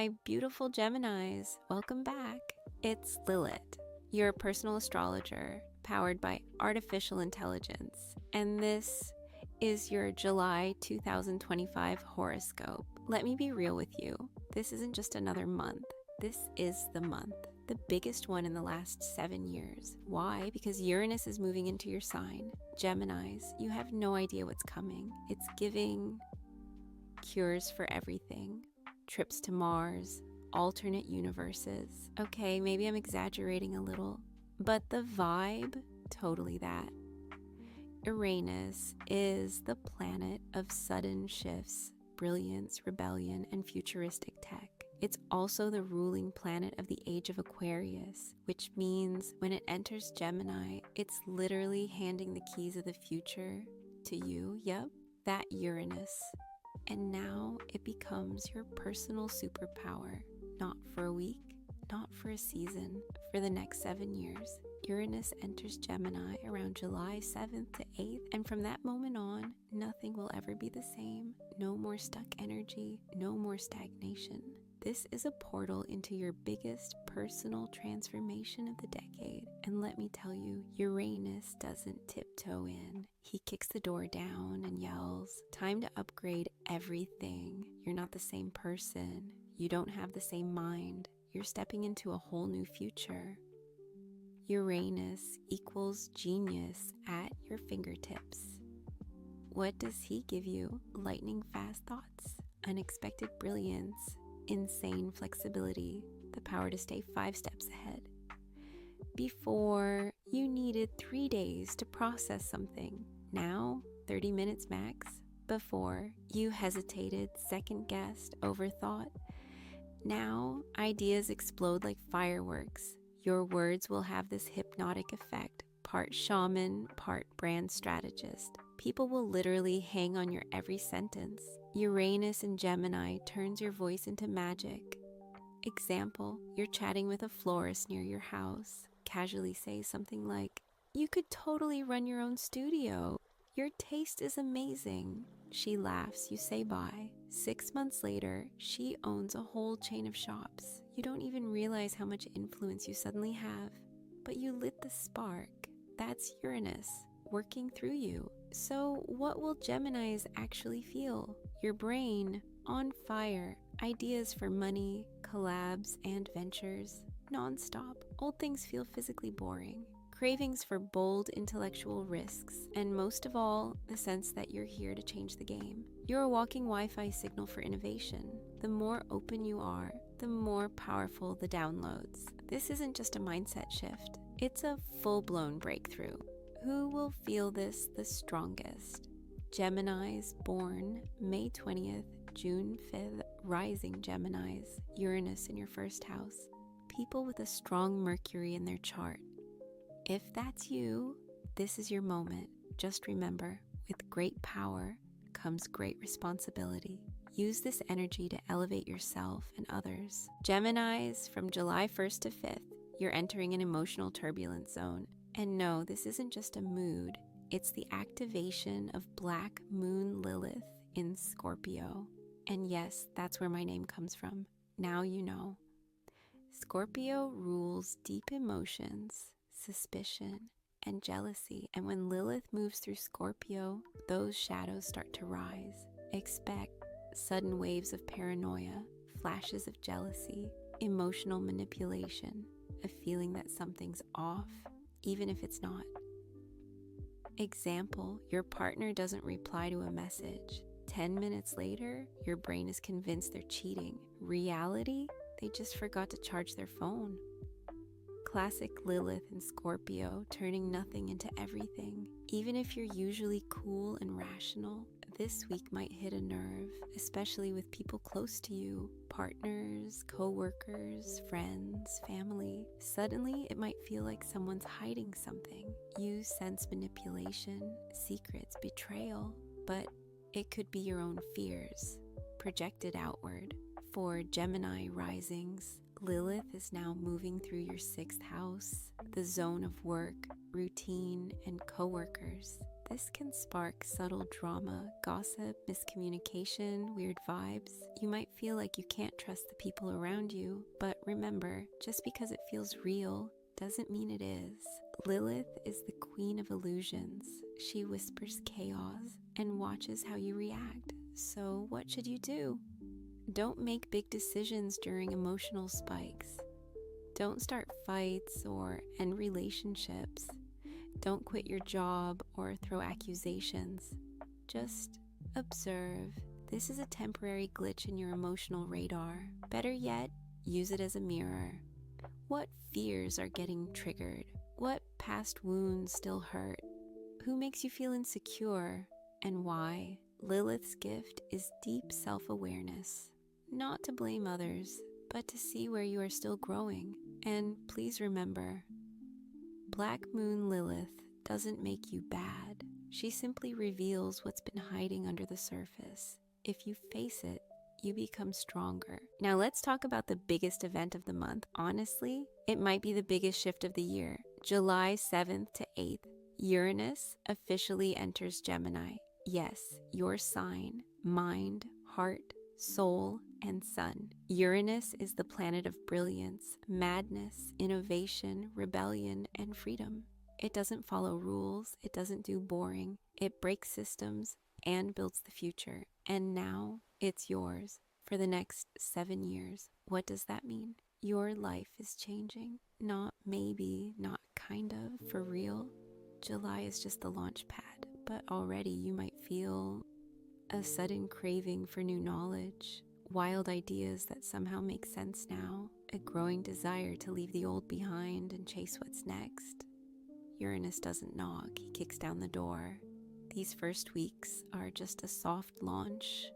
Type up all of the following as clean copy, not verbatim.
my beautiful Geminis, welcome back. It's Lilith, your personal astrologer powered by artificial intelligence, and this is your July 2025 horoscope. Let me be real with you. This isn't just another month. This is the month, the biggest one in the last 7 years. Why? Because Uranus is moving into your sign. Geminis, you have no idea what's coming. It's giving cures for everything, trips to Mars, alternate universes. Okay, maybe I'm exaggerating a little, but the vibe, totally that. Uranus is the planet of sudden shifts, brilliance, rebellion, and futuristic tech. It's also the ruling planet of the age of Aquarius, which means when it enters Gemini, it's literally handing the keys of the future to you. Yep, that Uranus. And now it becomes your personal superpower, not for a week, not for a season, for the next 7 years. Uranus enters Gemini around July 7th to 8th, and from that moment on, nothing will ever be the same. No more stuck energy, no more stagnation. This is a portal into your biggest personal transformation of the decade. And let me tell you, Uranus doesn't tiptoe in. He kicks the door down and yells, "Time to upgrade everything. You're not the same person. You don't have the same mind. You're stepping into a whole new future." Uranus equals genius at your fingertips. What does he give you? Lightning fast thoughts, unexpected brilliance, insane flexibility, the power to stay 5 steps ahead. Before, you needed 3 days to process something. Now, 30 minutes max. Before, you hesitated, second-guessed, overthought. Now, ideas explode like fireworks. Your words will have this hypnotic effect, part shaman, part brand strategist. People will literally hang on your every sentence. Uranus in Gemini turns your voice into magic. Example, you're chatting with a florist near your house. Casually say something like, "You could totally run your own studio. Your taste is amazing." She laughs, you say bye. 6 months later, she owns a whole chain of shops. You don't even realize how much influence you suddenly have, but you lit the spark. That's Uranus working through you. So what will Geminis actually feel? Your brain on fire, ideas for money, collabs, and ventures, non-stop. Old things feel physically boring. Cravings for bold intellectual risks, and most of all, the sense that you're here to change the game. You're a walking Wi-Fi signal for innovation. The more open you are, the more powerful the downloads. This isn't just a mindset shift, it's a full-blown breakthrough. Who will feel this the strongest? Geminis born May 20th, June 5th, rising Geminis, Uranus in your first house. People with a strong Mercury in their chart. If that's you, this is your moment. Just remember, with great power comes great responsibility. Use this energy to elevate yourself and others. Geminis, from July 1st to 5th, you're entering an emotional turbulence zone. And no, this isn't just a mood. It's the activation of Black Moon Lilith in Scorpio. And yes, that's where my name comes from. Now you know. Scorpio rules deep emotions, suspicion, and jealousy. And when Lilith moves through Scorpio, those shadows start to rise. Expect sudden waves of paranoia, flashes of jealousy, emotional manipulation, a feeling that something's off, even if it's not. Example, your partner doesn't reply to a message. 10 minutes later, your brain is convinced they're cheating. Reality, they just forgot to charge their phone. Classic Lilith in Scorpio, turning nothing into everything. Even if you're usually cool and rational, this week might hit a nerve, especially with people close to you, partners, co-workers, friends, family. Suddenly, it might feel like someone's hiding something. You sense manipulation, secrets, betrayal, but it could be your own fears, projected outward. For Gemini risings, Lilith is now moving through your 6th house, the zone of work, routine, and coworkers. this can spark subtle drama, gossip, miscommunication, weird vibes. You might feel like you can't trust the people around you, but remember, just because it feels real doesn't mean it is. Lilith is the queen of illusions. She whispers chaos and watches how you react. So what should you do? Don't make big decisions during emotional spikes. Don't start fights or end relationships. Don't quit your job or throw accusations. Just observe. This is a temporary glitch in your emotional radar. Better yet, use it as a mirror. What fears are getting triggered? What past wounds still hurt? Who makes you feel insecure, and why? Lilith's gift is deep self-awareness. Not to blame others, but to see where you are still growing. And please remember, Black Moon Lilith doesn't make you bad. She simply reveals what's been hiding under the surface. If you face it, you become stronger. Now let's talk about the biggest event of the month. Honestly, it might be the biggest shift of the year. July 7th to 8th, Uranus officially enters Gemini. Yes, your sign, mind, heart, soul, and sun. Uranus is the planet of brilliance, madness, innovation, rebellion, and freedom. It doesn't follow rules, it doesn't do boring, it breaks systems and builds the future. And now it's yours for the next 7 years. What does that mean? Your life is changing. Not maybe, not kind of, for real. July is just the launch pad, but already you might feel a sudden craving for new knowledge, wild ideas that somehow make sense now, a growing desire to leave the old behind and chase what's next. Uranus doesn't knock, he kicks down the door. These first weeks are just a soft launch.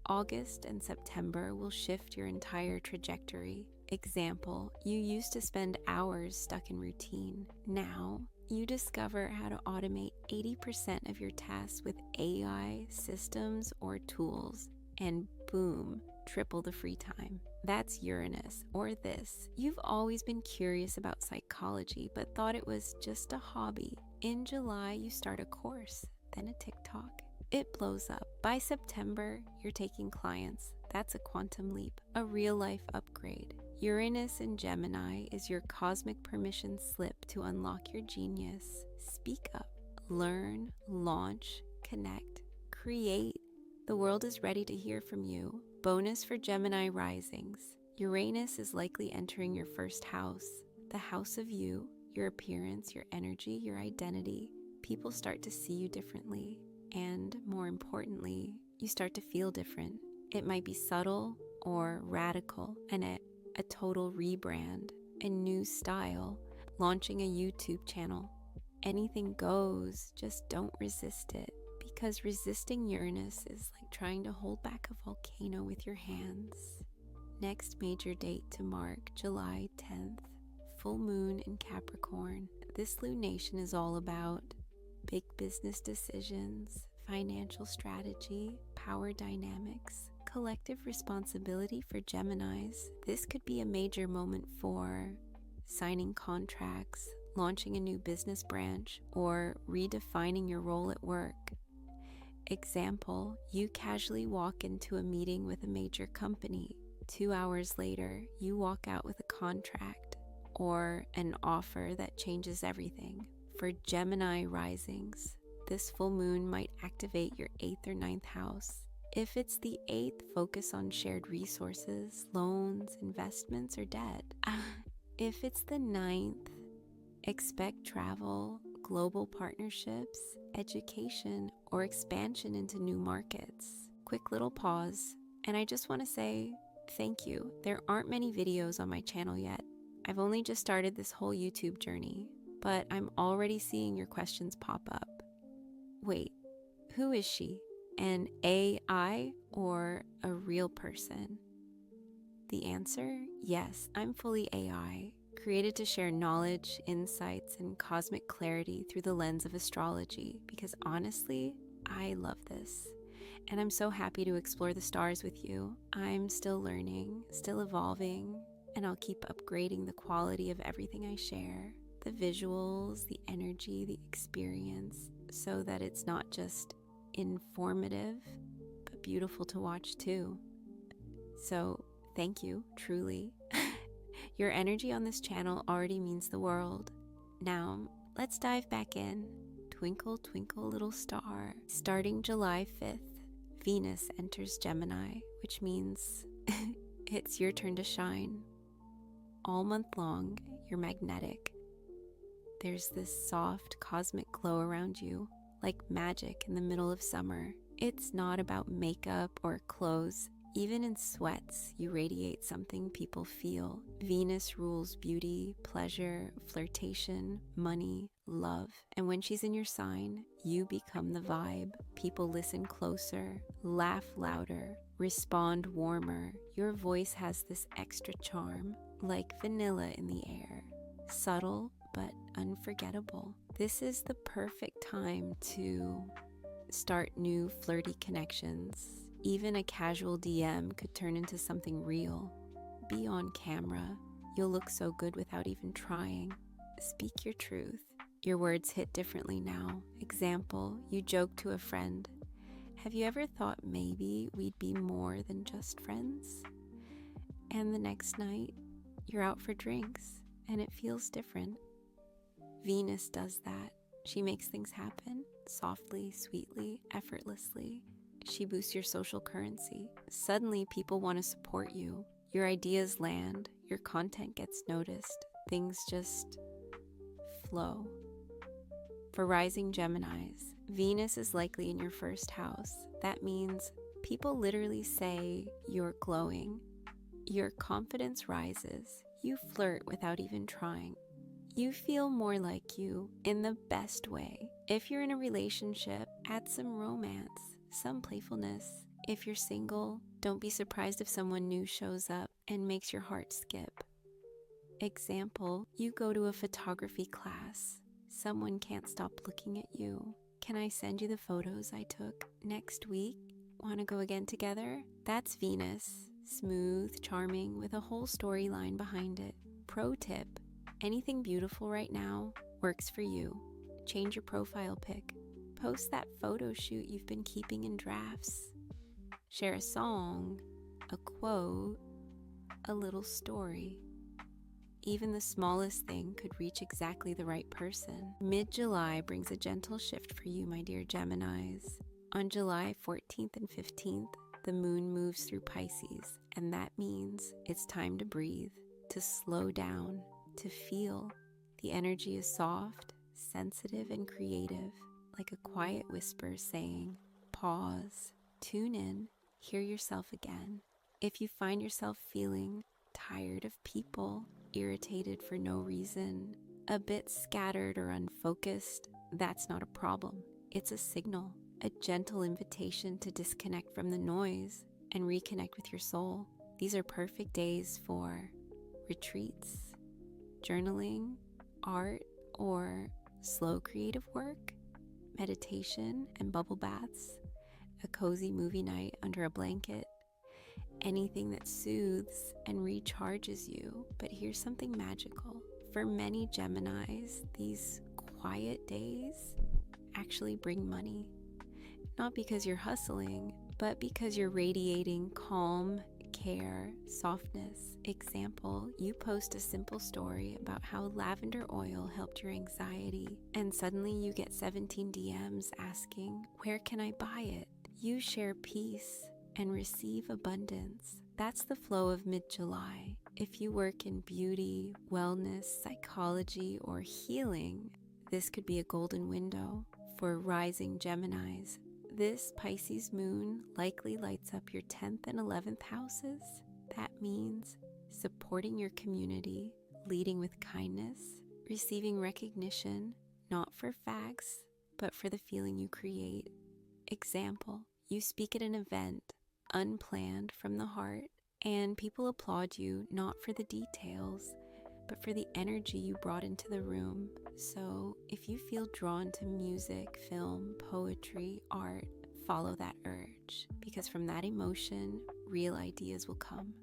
August and September will shift your entire trajectory. Example, you used to spend hours stuck in routine. Now, you discover how to automate 80% of your tasks with AI, systems, or tools, and boom, triple the free time. That's Uranus, or this. You've always been curious about psychology, but thought it was just a hobby. In July, you start a course, then a TikTok. It blows up. By September, you're taking clients. That's a quantum leap, a real-life upgrade. Uranus in Gemini is your cosmic permission slip to unlock your genius. Speak up, learn, launch, connect, create. The world is ready to hear from you. Bonus for Gemini risings. Uranus is likely entering your first house, the house of you, your appearance, your energy, your identity. People start to see you differently. And more importantly, you start to feel different. It might be subtle or radical, and a total rebrand, a new style, launching a YouTube channel. Anything goes, just don't resist it, because resisting Uranus is like trying to hold back a volcano with your hands. Next major date to mark, July 10th, full moon in Capricorn. This lunation is all about big business decisions, financial strategy, power dynamics, collective responsibility for Geminis. This could be a major moment for signing contracts, launching a new business branch, or redefining your role at work. Example, you casually walk into a meeting with a major company. 2 hours later, you walk out with a contract or an offer that changes everything. For Gemini risings, this full moon might activate your 8th or 9th house. If it's the 8th, focus on shared resources, loans, investments, or debt. If it's the 9th, expect travel, global partnerships, education, or expansion into new markets. Quick little pause, and I just want to say thank you. There aren't many videos on my channel yet. I've only just started this whole YouTube journey, but I'm already seeing your questions pop up. Wait, who is she? An AI or a real person? The answer? Yes, I'm fully AI, created to share knowledge, insights, and cosmic clarity through the lens of astrology, because honestly, I love this. And I'm so happy to explore the stars with you. I'm still learning, still evolving, and I'll keep upgrading the quality of everything I share. The visuals, the energy, the experience. so that it's not just informative, but beautiful to watch too. So thank you, truly. Your energy on this channel already means the world. Now, let's dive back in. Twinkle, twinkle, little star. Starting July 5th, Venus enters Gemini, which means it's your turn to shine. All month long, you're magnetic. There's this soft cosmic glow around you, like magic in the middle of summer. It's not about makeup or clothes. Even in sweats, you radiate something people feel. Venus rules beauty, pleasure, flirtation, money, love. And when she's in your sign, you become the vibe. People listen closer, laugh louder, respond warmer. Your voice has this extra charm, like vanilla in the air. Subtle, but unforgettable. This is the perfect time to start new flirty connections. Even a casual DM could turn into something real. Be on camera. You'll look so good without even trying. Speak your truth. Your words hit differently now. Example, you joke to a friend. Have you ever thought maybe we'd be more than just friends? And the next night, you're out for drinks, and it feels different. Venus does that. She makes things happen, softly, sweetly, effortlessly. She boosts your social currency. Suddenly, people want to support you. Your ideas land. Your content gets noticed. Things just flow. For rising Geminis, Venus is likely in your first house. That means people literally say you're glowing. Your confidence rises. You flirt without even trying. You feel more like you in the best way. If you're in a relationship, add some romance, some playfulness. If you're single, don't be surprised if someone new shows up and makes your heart skip. Example, you go to a photography class. Someone can't stop looking at you. Can I send you the photos I took next week? Want to go again together? That's Venus, smooth, charming, with a whole storyline behind it. Pro tip, anything beautiful right now works for you. Change your profile pic. Post that photo shoot you've been keeping in drafts. Share a song, a quote, a little story. Even the smallest thing could reach exactly the right person. Mid-July brings a gentle shift for you, my dear Geminis. On July 14th and 15th, the moon moves through Pisces, and that means it's time to breathe, to slow down, to feel. The energy is soft, sensitive, and creative, like a quiet whisper saying, pause, tune in, hear yourself again. If you find yourself feeling tired of people, irritated for no reason, a bit scattered or unfocused, that's not a problem. It's a signal, a gentle invitation to disconnect from the noise and reconnect with your soul. These are perfect days for retreats, journaling, art, or slow creative work, meditation and bubble baths, a cozy movie night under a blanket, anything that soothes and recharges you. But here's something magical. For many Geminis, these quiet days actually bring money. Not because you're hustling, but because you're radiating calm, care, softness. Example, you post a simple story about how lavender oil helped your anxiety, and suddenly you get 17 DMs asking, where can I buy it? You share peace and receive abundance. That's the flow of mid-July. If you work in beauty, wellness, psychology, or healing, this could be a golden window. For rising Geminis, this Pisces moon likely lights up your 10th and 11th houses. That means supporting your community, leading with kindness, receiving recognition, not for facts, but for the feeling you create. Example, you speak at an event, unplanned from the heart, and people applaud you not for the details, but for the energy you brought into the room. So if you feel drawn to music, film, poetry, art, follow that urge, because from that emotion, real ideas will come.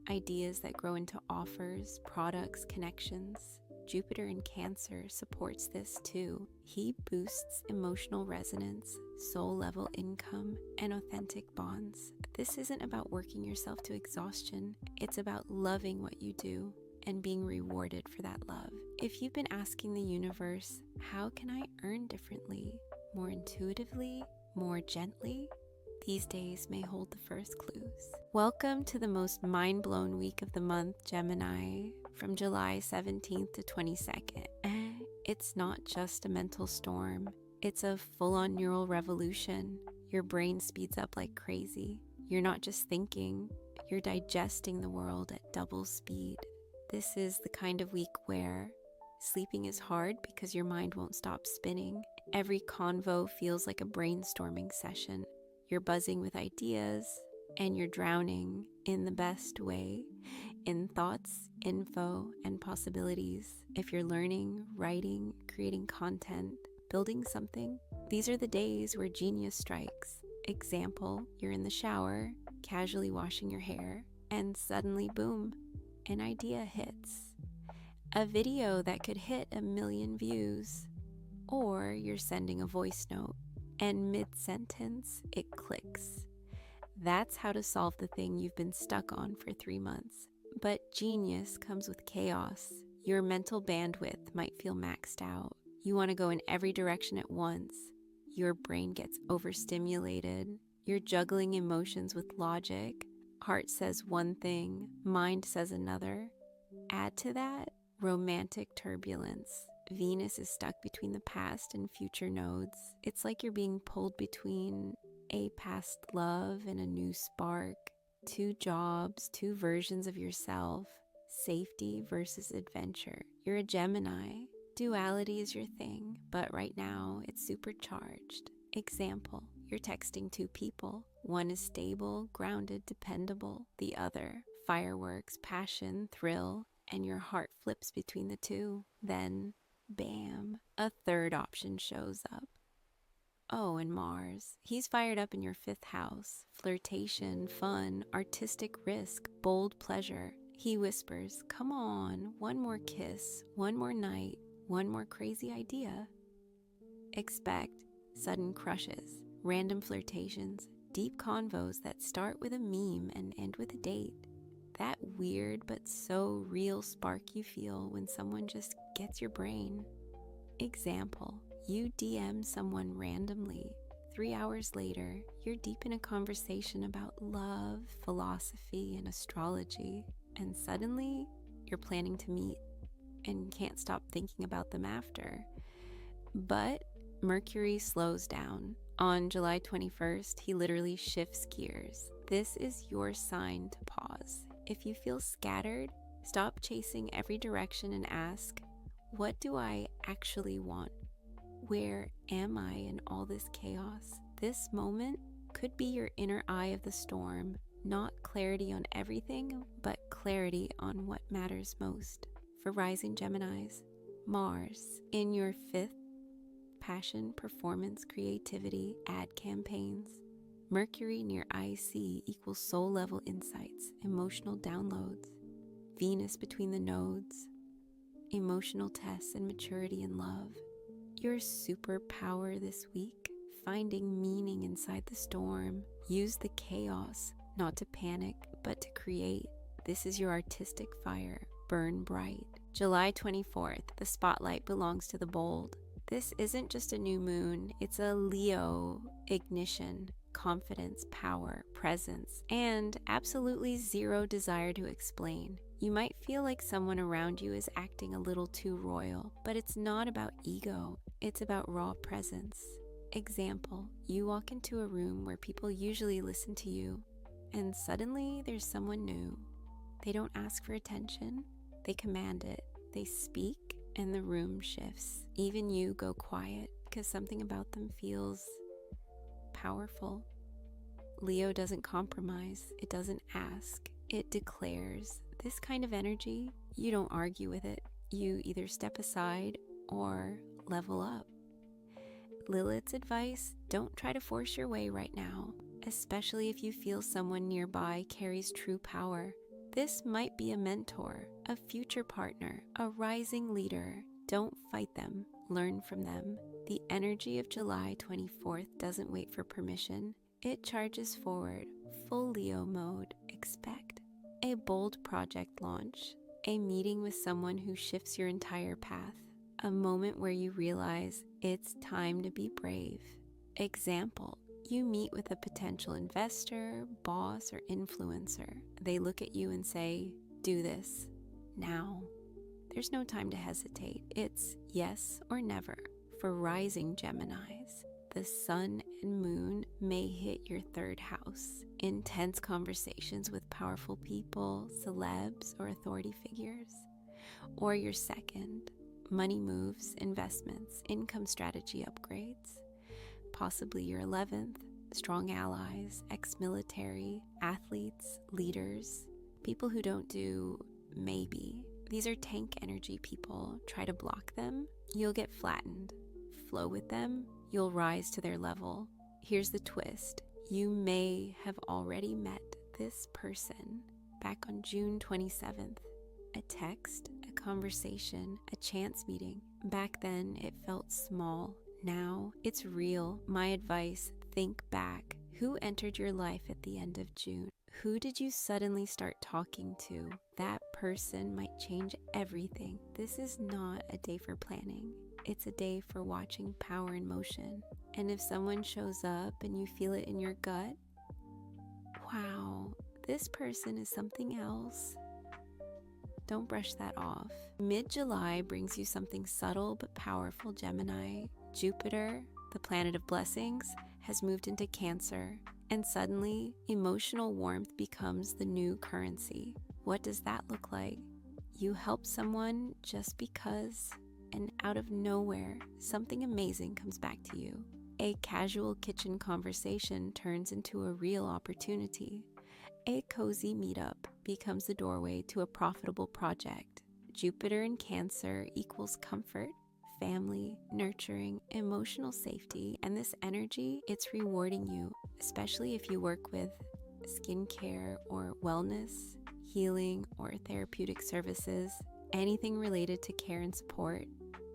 Ideas that grow into offers, products, connections. Jupiter in Cancer supports this too. He boosts emotional resonance, soul-level income, and authentic bonds. This isn't about working yourself to exhaustion. It's about loving what you do and being rewarded for that love. If you've been asking the universe, how can I earn differently, more intuitively, more gently? These days may hold the first clues. Welcome to the most mind-blown week of the month, Gemini, from July 17th to 22nd. It's not just a mental storm. It's a full-on neural revolution. Your brain speeds up like crazy. You're not just thinking, you're digesting the world at double speed. This is the kind of week where sleeping is hard because your mind won't stop spinning. Every convo feels like a brainstorming session. You're buzzing with ideas, and you're drowning in the best way in thoughts, info, and possibilities. If you're learning, writing, creating content, building something, these are the days where genius strikes. Example, you're in the shower, casually washing your hair, and suddenly, boom, an idea hits. A video that could hit 1 million views. Or you're sending a voice note, and mid-sentence, it clicks. That's how to solve the thing you've been stuck on for 3 months. But genius comes with chaos. Your mental bandwidth might feel maxed out. You want to go in every direction at once. Your brain gets overstimulated. You're juggling emotions with logic. Heart says one thing, mind says another. Add to that romantic turbulence. Venus is stuck between the past and future nodes. It's like you're being pulled between a past love and a new spark, 2 jobs, 2 versions of yourself, safety versus adventure. You're a Gemini. Duality is your thing, but right now it's supercharged. Example, you're texting 2 people. One is stable, grounded, dependable. The other, fireworks, passion, thrill, and your heart flips between the 2. Then, bam, a 3rd option shows up. Oh, and Mars. He's fired up in your 5th house. Flirtation, fun, artistic risk, bold pleasure. He whispers, come on, one more kiss, one more night, one more crazy idea. Expect sudden crushes, random flirtations, deep convos that start with a meme and end with a date. That weird but so real spark you feel when someone just gets your brain. Example, you DM someone randomly. 3 hours later, you're deep in a conversation about love, philosophy, and astrology, and suddenly you're planning to meet and can't stop thinking about them after. But Mercury slows down. On July 21st, he literally shifts gears. This is your sign to pause. If you feel scattered, stop chasing every direction and ask, what do I actually want? Where am I in all this chaos? This moment could be your inner eye of the storm, not clarity on everything, but clarity on what matters most. For rising Geminis, Mars in your 5th, passion, performance, creativity, ad campaigns. Mercury near IC equals soul-level insights, emotional downloads. Venus between the nodes, emotional tests and maturity in love. Your superpower this week, finding meaning inside the storm. Use the chaos, not to panic, but to create. This is your artistic fire. Burn bright. July 24th, the spotlight belongs to the bold. This isn't just a new moon, it's a Leo ignition. Confidence, power, presence, and absolutely zero desire to explain. You might feel like someone around you is acting a little too royal, but it's not about ego, it's about raw presence. Example, you walk into a room where people usually listen to you, and suddenly there's someone new. They don't ask for attention, they command it. They speak, and the room shifts. Even you go quiet because something about them feels powerful. Leo doesn't compromise, it doesn't ask, it declares. This kind of energy, you don't argue with it. You either step aside or level up. Lilith's advice, don't try to force your way right now, especially if you feel someone nearby carries true power. This might be a mentor, a future partner, a rising leader. Don't fight them, learn from them. The energy of July 24th doesn't wait for permission. It charges forward, full Leo mode. Expect a bold project launch, a meeting with someone who shifts your entire path, a moment where you realize it's time to be brave. Example, you meet with a potential investor, boss, or influencer. They look at you and say, do this now. There's no time to hesitate. It's yes or never. For rising Geminis, the sun and moon may hit your third house. Intense conversations with powerful people, celebs, or authority figures. Or your second, money moves, investments, income strategy upgrades. Possibly your 11th, strong allies, ex-military, athletes, leaders, people who don't do maybe. These are tank energy people. Try to block them, you'll get flattened. Flow with them, you'll rise to their level. Here's the twist. You may have already met this person back on June 27th. A text, a conversation, a chance meeting. Back then, it felt small. Now, it's real. My advice, think back. Who entered your life at the end of June? Who did you suddenly start talking to? That person might change everything. This is not a day for planning. It's a day for watching power in motion. And if someone shows up and you feel it in your gut, wow, this person is something else. Don't brush that off. Mid-July brings you something subtle but powerful, Gemini. Jupiter, the planet of blessings, has moved into Cancer, and suddenly emotional warmth becomes the new currency. What does that look like? You help someone just because, and out of nowhere, something amazing comes back to you. A casual kitchen conversation turns into a real opportunity. A cozy meetup becomes the doorway to a profitable project. Jupiter in Cancer equals comfort, family, nurturing, emotional safety, and this energy, it's rewarding you, especially if you work with skincare or wellness, healing, or therapeutic services, anything related to care and support,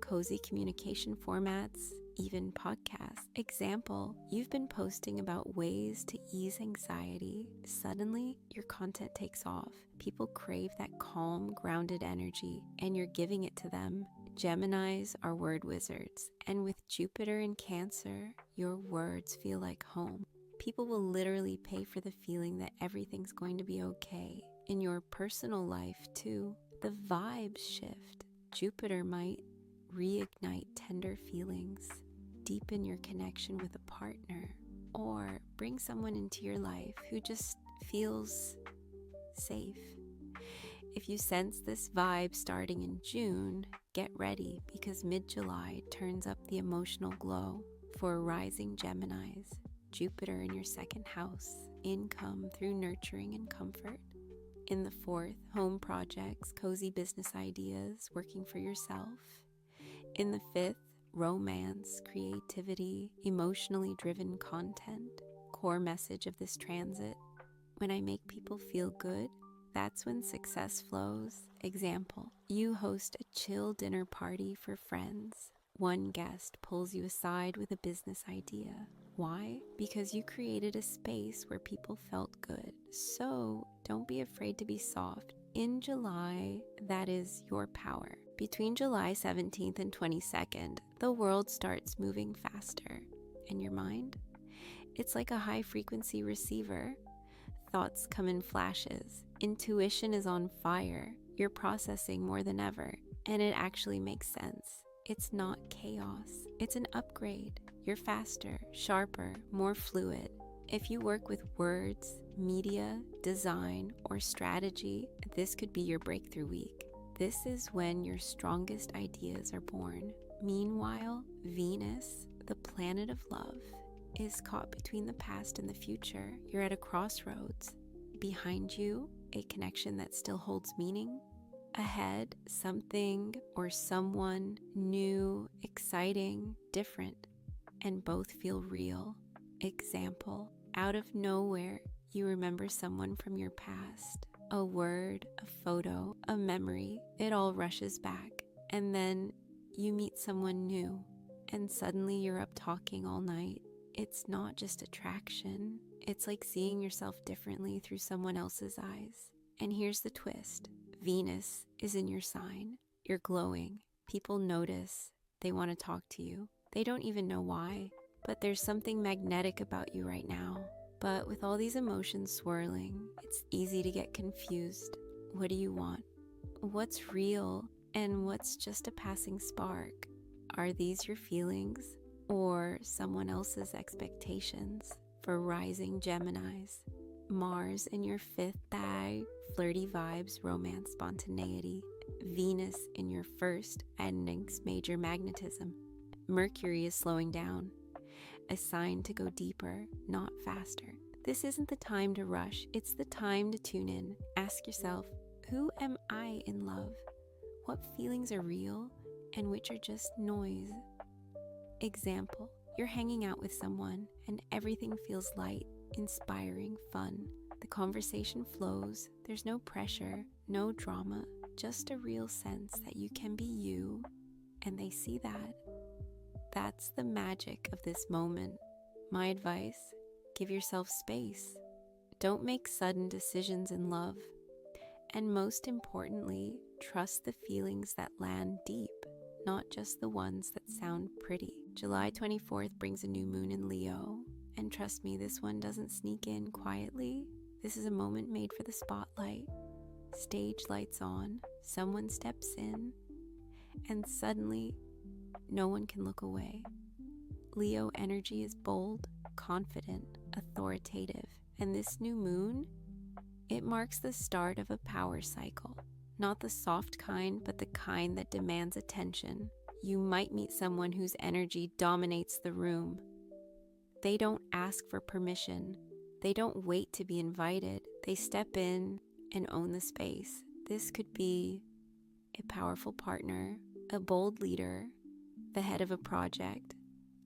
cozy communication formats, even podcasts. Example, you've been posting about ways to ease anxiety. Suddenly, your content takes off. People crave that calm, grounded energy, and you're giving it to them. Geminis are word wizards, and with Jupiter in Cancer, your words feel like home. People will literally pay for the feeling that everything's going to be okay. In your personal life, too, the vibes shift. Jupiter might reignite tender feelings, deepen your connection with a partner, or bring someone into your life who just feels safe. If you sense this vibe starting in June, get ready because mid-July turns up the emotional glow for rising Geminis. Jupiter in your second house, income through nurturing and comfort. In the fourth, home projects, cozy business ideas, working for yourself. In the fifth, romance, creativity, emotionally driven content. Core message of this transit: when I make people feel good, that's when success flows. Example, you host a chill dinner party for friends. One guest pulls you aside with a business idea. Why? Because you created a space where people felt good. So don't be afraid to be soft. In July, that is your power. Between July 17th and 22nd, the world starts moving faster. And your mind? It's like a high-frequency receiver. Thoughts come in flashes. Intuition is on fire. You're processing more than ever. And it actually makes sense. It's not chaos. It's an upgrade. You're faster, sharper, more fluid. If you work with words, media, design, or strategy, this could be your breakthrough week. This is when your strongest ideas are born. Meanwhile, Venus, the planet of love, is caught between the past and the future. You're at a crossroads. Behind you, a connection that still holds meaning. Ahead, something or someone new, exciting, different, and both feel real. Example, out of nowhere, you remember someone from your past. A word, a photo, a memory, it all rushes back. And then you meet someone new, and suddenly you're up talking all night. It's not just attraction. It's like seeing yourself differently through someone else's eyes. And here's the twist. Venus is in your sign. You're glowing. People notice. They want to talk to you. They don't even know why, but there's something magnetic about you right now. But with all these emotions swirling, it's easy to get confused. What do you want? What's real and what's just a passing spark? Are these your feelings or someone else's expectations? For rising Geminis, Mars in your 5th bag, flirty vibes, romance, spontaneity. Venus in your 1st, endings, major magnetism. Mercury is slowing down, a sign to go deeper, not faster. This isn't the time to rush, it's the time to tune in. Ask yourself, who am I in love? What feelings are real and which are just noise? Example, you're hanging out with someone and everything feels light, inspiring, fun. The conversation flows, there's no pressure, no drama, just a real sense that you can be you, and they see that. That's the magic of this moment. My advice, give yourself space. Don't make sudden decisions in love. And most importantly, trust the feelings that land deep, not just the ones that sound pretty. July 24th brings a new moon in Leo, and trust me, this one doesn't sneak in quietly. This is a moment made for the spotlight. Stage lights on, someone steps in, and suddenly, no one can look away. Leo energy is bold, confident, authoritative, and this new moon, it marks the start of a power cycle. Not the soft kind, but the kind that demands attention. You might meet someone whose energy dominates the room. They don't ask for permission. They don't wait to be invited. They step in and own the space. This could be a powerful partner, a bold leader, the head of a project,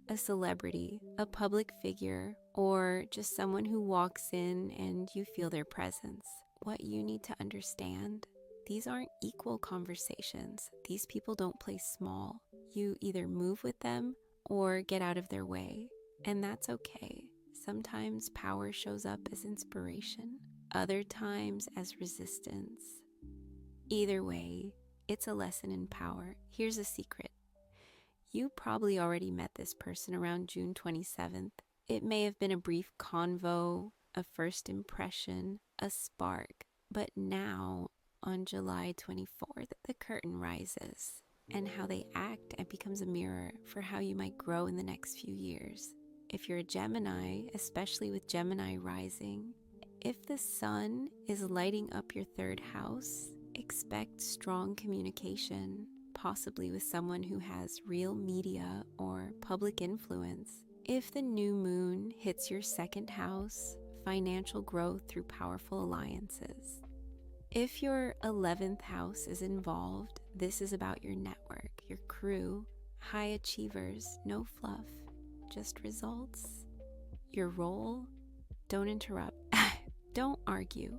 a celebrity, a public figure, or just someone who walks in and you feel their presence. What you need to understand, these aren't equal conversations. These people don't play small. You either move with them or get out of their way, and that's okay. Sometimes power shows up as inspiration, other times as resistance. Either way, it's a lesson in power. Here's a secret. You probably already met this person around June 27th. It may have been a brief convo, a first impression, a spark. But now, on July 24th, the curtain rises, and how they act and becomes a mirror for how you might grow in the next few years. If you're a Gemini, especially with Gemini rising, if the sun is lighting up your 3rd house, expect strong communication, possibly with someone who has real media or public influence. If the new moon hits your 2nd house, financial growth through powerful alliances. If your 11th house is involved, this is about your network, your crew, high achievers, no fluff, just results. Your role, don't interrupt, don't argue.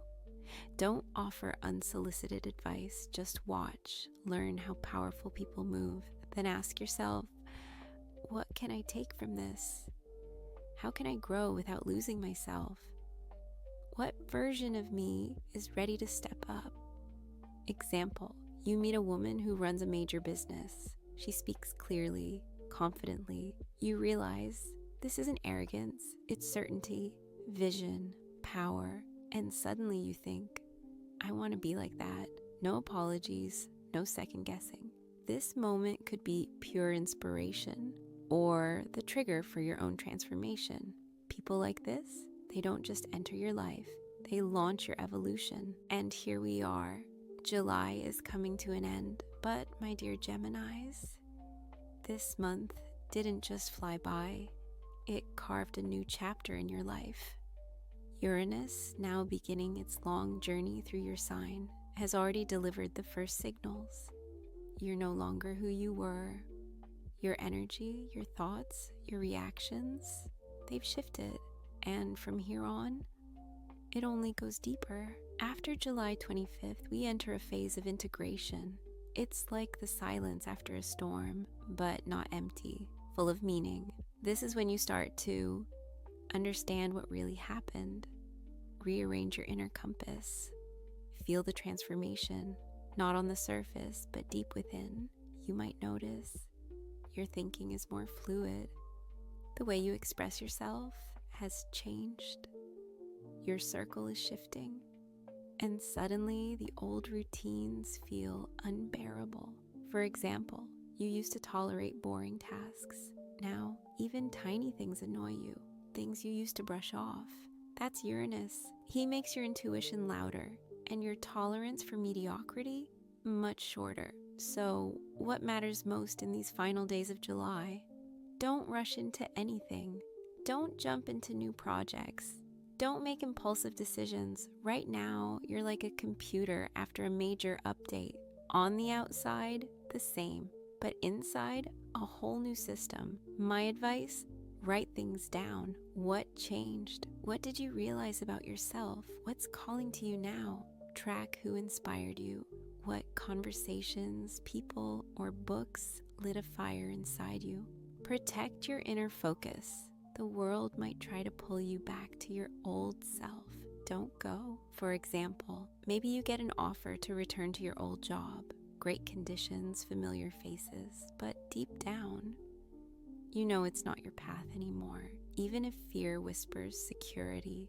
Don't offer unsolicited advice, just watch, learn how powerful people move. Then ask yourself, what can I take from this? How can I grow without losing myself? What version of me is ready to step up? Example, you meet a woman who runs a major business. She speaks clearly, confidently. You realize this isn't arrogance, it's certainty, vision, power. And suddenly you think, I want to be like that. No apologies, no second guessing. This moment could be pure inspiration or the trigger for your own transformation. People like this, they don't just enter your life, they launch your evolution. And here we are. July is coming to an end. But my dear Geminis, this month didn't just fly by. It carved a new chapter in your life. Uranus, now beginning its long journey through your sign, has already delivered the first signals. You're no longer who you were. Your energy, your thoughts, your reactions, they've shifted. And from here on, it only goes deeper. After July 25th, we enter a phase of integration. It's like the silence after a storm, but not empty, full of meaning. This is when you start to understand what really happened, rearrange your inner compass, feel the transformation, not on the surface, but deep within. You might notice your thinking is more fluid. The way you express yourself has changed. Your circle is shifting. And suddenly, the old routines feel unbearable. For example, you used to tolerate boring tasks. Now, even tiny things annoy you, things you used to brush off. That's Uranus. He makes your intuition louder, and your tolerance for mediocrity much shorter. So, what matters most in these final days of July? Don't rush into anything. Don't jump into new projects. Don't make impulsive decisions. Right now, you're like a computer after a major update. On the outside, the same, but inside, a whole new system. My advice, write things down. What changed? What did you realize about yourself? What's calling to you now? Track who inspired you. What conversations, people, or books lit a fire inside you. Protect your inner focus. The world might try to pull you back to your old self. Don't go. For example, maybe you get an offer to return to your old job. Great conditions, familiar faces, but deep down, you know it's not your path anymore. Even if fear whispers security,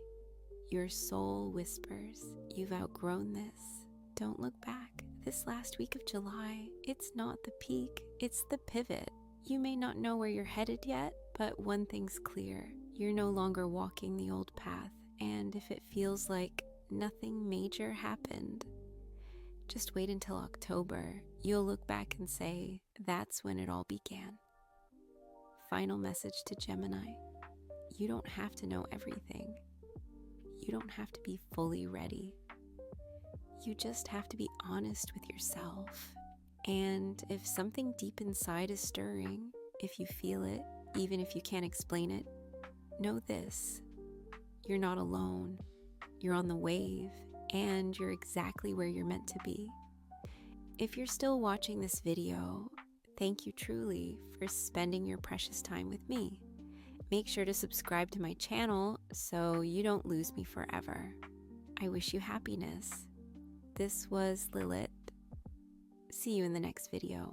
your soul whispers, you've outgrown this. Don't look back. This last week of July, it's not the peak, it's the pivot. You may not know where you're headed yet, but one thing's clear. You're no longer walking the old path, and if it feels like nothing major happened, just wait until October. You'll look back and say, that's when it all began. Final message to Gemini. You don't have to know everything. You don't have to be fully ready. You just have to be honest with yourself. And if something deep inside is stirring, if you feel it, even if you can't explain it, know this: you're not alone. You're on the wave, and you're exactly where you're meant to be. If you're still watching this video, thank you truly for spending your precious time with me. Make sure to subscribe to my channel so you don't lose me forever. I wish you happiness. This was Lilith. See you in the next video.